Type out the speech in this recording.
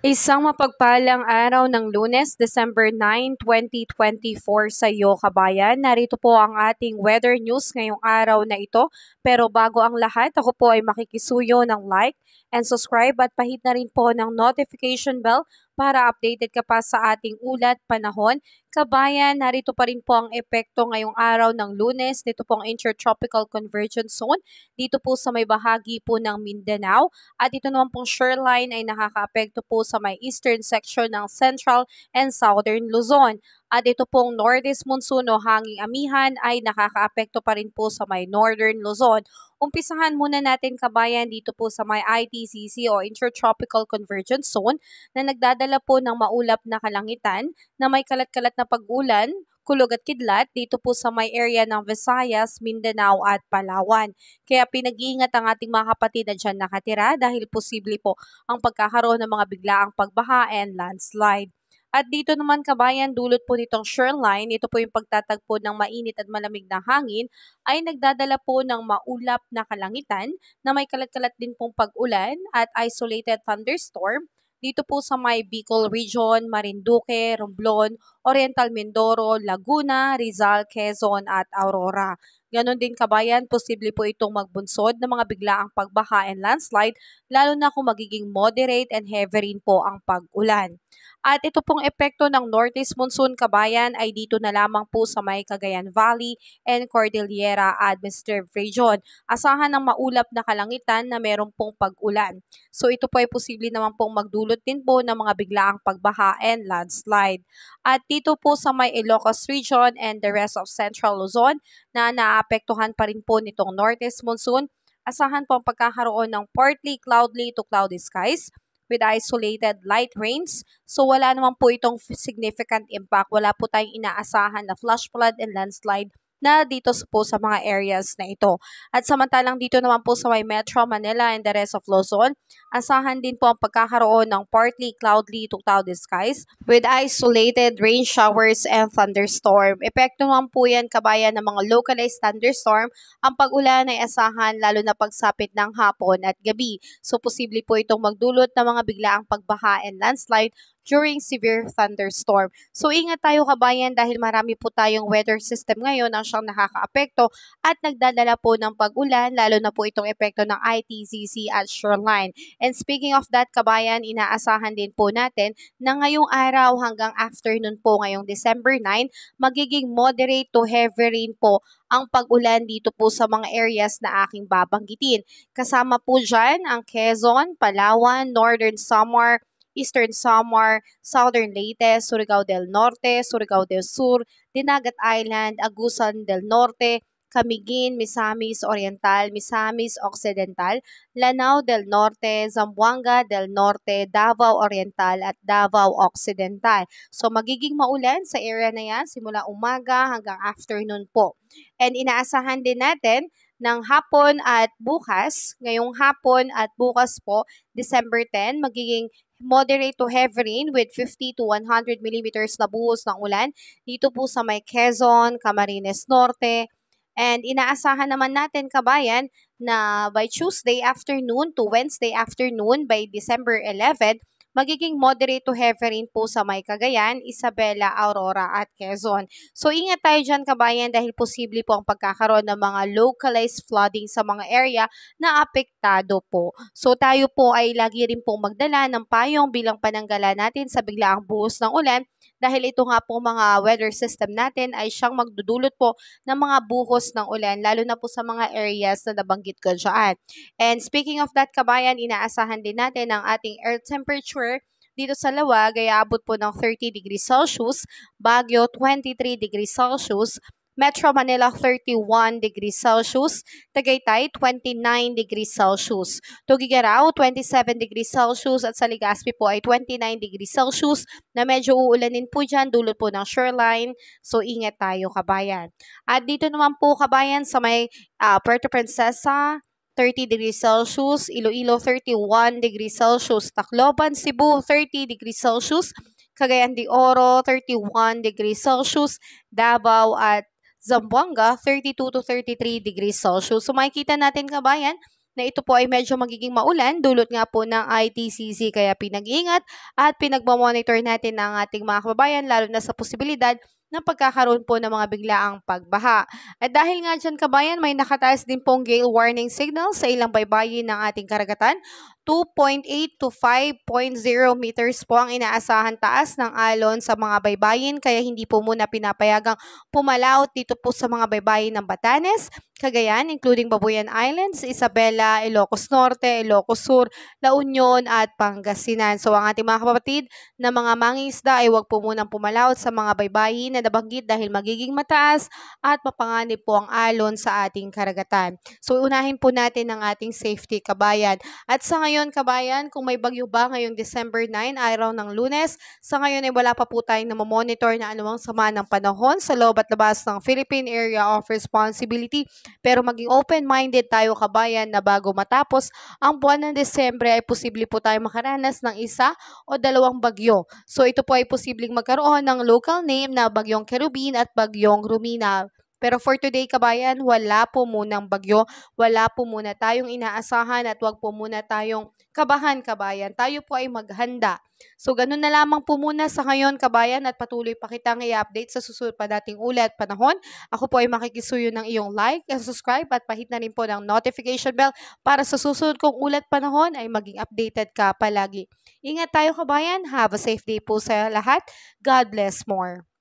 Isang mapagpalang araw ng Lunes, December 9, 2024 sa iyo kabayan. Narito po ang ating weather news ngayong araw na ito. Pero bago ang lahat, ako po ay makikisuyo ng like and subscribe at pahit na rin po ng notification bell para updated ka pa sa ating ulat panahon. Kabayan, narito pa rin po ang epekto ngayong araw ng Lunes. Dito po ang Intertropical Convergence Zone. Dito po sa may bahagi po ng Mindanao. At ito naman pong shoreline ay nakakaapekto po sa may eastern section ng Central and Southern Luzon. At ito pong northeast monsoon o hanging amihan ay nakakaapekto pa rin po sa may northern Luzon. Umpisahan muna natin kabayan dito po sa may ITCZ o Intertropical Convergence Zone na nagdadala po ng maulap na kalangitan na may kalat-kalat na pag-ulan, kulog at kidlat dito po sa may area ng Visayas, Mindanao at Palawan. Kaya pinag-iingat ang ating mga kapatid na dyan nakatira dahil posible po ang pagkakaroon ng mga biglaang pagbaha and landslide. At dito naman kabayan, dulot po nitong shoreline, ito po yung pagtatagpo ng mainit at malamig na hangin, ay nagdadala po ng maulap na kalangitan na may kalat-kalat din pong pag-ulan at isolated thunderstorm dito po sa may Bicol Region, Marinduque, Romblon, Oriental Mindoro, Laguna, Rizal, Quezon at Aurora. Ganon din kabayan, posible po itong magbunsod ng mga biglaang pagbaha and landslide, lalo na kung magiging moderate and heavy rin po ang pag-ulan. At ito pong epekto ng Northeast Monsoon kabayan ay dito na lamang po sa may Cagayan Valley and Cordillera Administrative Region. Asahan ng maulap na kalangitan na meron pong pag-ulan. So ito po ay posible naman pong magdulot din po ng mga biglaang pagbaha and landslide. At dito po sa may Ilocos Region and the rest of Central Luzon na naapektuhan pa rin po nitong Northeast Monsoon, asahan po ang pagkakaroon ng partly cloudy to cloudy skies with isolated light rains. So wala naman po itong significant impact. Wala po tayong inaasahan na flash flood and landslide na dito po sa mga areas na ito. At samantalang dito naman po sa may Metro Manila and the rest of Luzon, asahan din po ang pagkakaroon ng partly cloudy to cloudy skies with isolated rain showers and thunderstorm. Epekto naman po yan kabayan ng mga localized thunderstorm. Ang pag-ulan ay asahan lalo na pagsapit ng hapon at gabi. So posible po itong magdulot ng mga biglaang pagbaha and landslide during severe thunderstorm. So ingat tayo kabayan dahil marami po tayong weather system ngayon ang siyang nakakaapekto at nagdadala po ng pag-ulan lalo na po itong epekto ng ITCZ at shoreline. And speaking of that kabayan, inaasahan din po natin na ngayong araw hanggang afternoon po ngayong December 9, magiging moderate to heavy rain po ang pag-ulan dito po sa mga areas na aking babanggitin. Kasama po dyan ang Quezon, Palawan, Northern Samar, Eastern Samar, Southern Leyte, Surigao del Norte, Surigao del Sur, Dinagat Island, Agusan del Norte, Camiguin, Misamis Oriental, Misamis Occidental, Lanao del Norte, Zamboanga del Norte, Davao Oriental at Davao Occidental. So magiging maulan sa area na yan simula umaga hanggang afternoon po. And inaasahan din natin ng hapon at bukas, ngayong hapon at bukas po, December 10, magiging moderate to heavy rain with 50 to 100 millimeters na buhos ng ulan dito po sa may Quezon, Camarines Norte. And inaasahan naman natin kabayan na by Tuesday afternoon to Wednesday afternoon by December 11, magiging moderate to heavy rain po sa may Cagayan, Isabela, Aurora at Quezon. So ingat tayo dyan kabayan dahil posible po ang pagkakaroon ng mga localized flooding sa mga area na apektado po. So tayo po ay lagi rin pong magdala ng payong bilang pananggala natin sa biglaang buhos ng ulan dahil ito nga po mga weather system natin ay siyang magdudulot po ng mga buhos ng ulan lalo na po sa mga areas na nabanggit ko dyan. And speaking of that kabayan, inaasahan din natin ang ating air temperature dito sa Lawag ay aabot po ng 30 degrees Celsius, Baguio 23 degrees Celsius, Metro Manila 31 degrees Celsius, Tagaytay 29 degrees Celsius, Tuguegarao 27 degrees Celsius at sa Legazpi po ay 29 degrees Celsius na medyo uulanin po dyan dulot po ng shoreline. So ingat tayo kabayan. At dito naman po kabayan sa may Puerto Princesa 30 degrees Celsius, Iloilo 31 degrees Celsius, Tacloban, Cebu 30 degrees Celsius, Cagayan de Oro 31 degrees Celsius, Davao at Zamboanga 32 to 33 degrees Celsius. So makikita natin kabayan na ito po ay medyo magiging maulan dulot nga po ng ITCC kaya pinag-iingat at pinagmamonitor natin ang ating mga kababayan lalo na sa posibilidad ng pagkakaroon po ng mga biglaang pagbaha. At dahil nga dyan kabayan, may nakataas din pong gale warning signal sa ilang baybayin ng ating karagatan. 2.8 to 5.0 meters po ang inaasahan taas ng alon sa mga baybayin kaya hindi po muna pinapayagang pumalaot dito po sa mga baybayin ng Batanes, Cagayan, including Babuyan Islands, Isabela, Ilocos Norte, Ilocos Sur, La Union at Pangasinan. So ang ating mga kapatid na mga mangingisda ay huwag po munang pumalaot sa mga baybayin na nabanggit dahil magiging mataas at mapanganib po ang alon sa ating karagatan. So unahin po natin ang ating safety kabayan. At sa ngayon kabayan, kung may bagyo ba ngayong December 9, araw ng Lunes, sa ngayon ay wala pa po tayong namomonitor na anumang sama ng panahon sa loob at labas ng Philippine Area of Responsibility. Pero maging open-minded tayo kabayan na bago matapos ang buwan ng Desembre ay posible po tayo makaranas ng isa o dalawang bagyo. So ito po ay posibleng magkaroon ng local name na Bagyong Kerubin at Bagyong Rumina. Pero for today kabayan, wala po munang bagyo, wala po muna tayong inaasahan at wag po muna tayong kabahan kabayan. Tayo po ay maghanda. So ganun na lamang po muna sa ngayon kabayan at patuloy pa kitang i-update sa susunod pa dating ulat panahon. Ako po ay makikisuyo ng iyong like and subscribe at pahit na rin po ng notification bell para sa susunod kong ulat panahon ay maging updated ka palagi. Ingat tayo kabayan. Have a safe day po sa lahat. God bless more.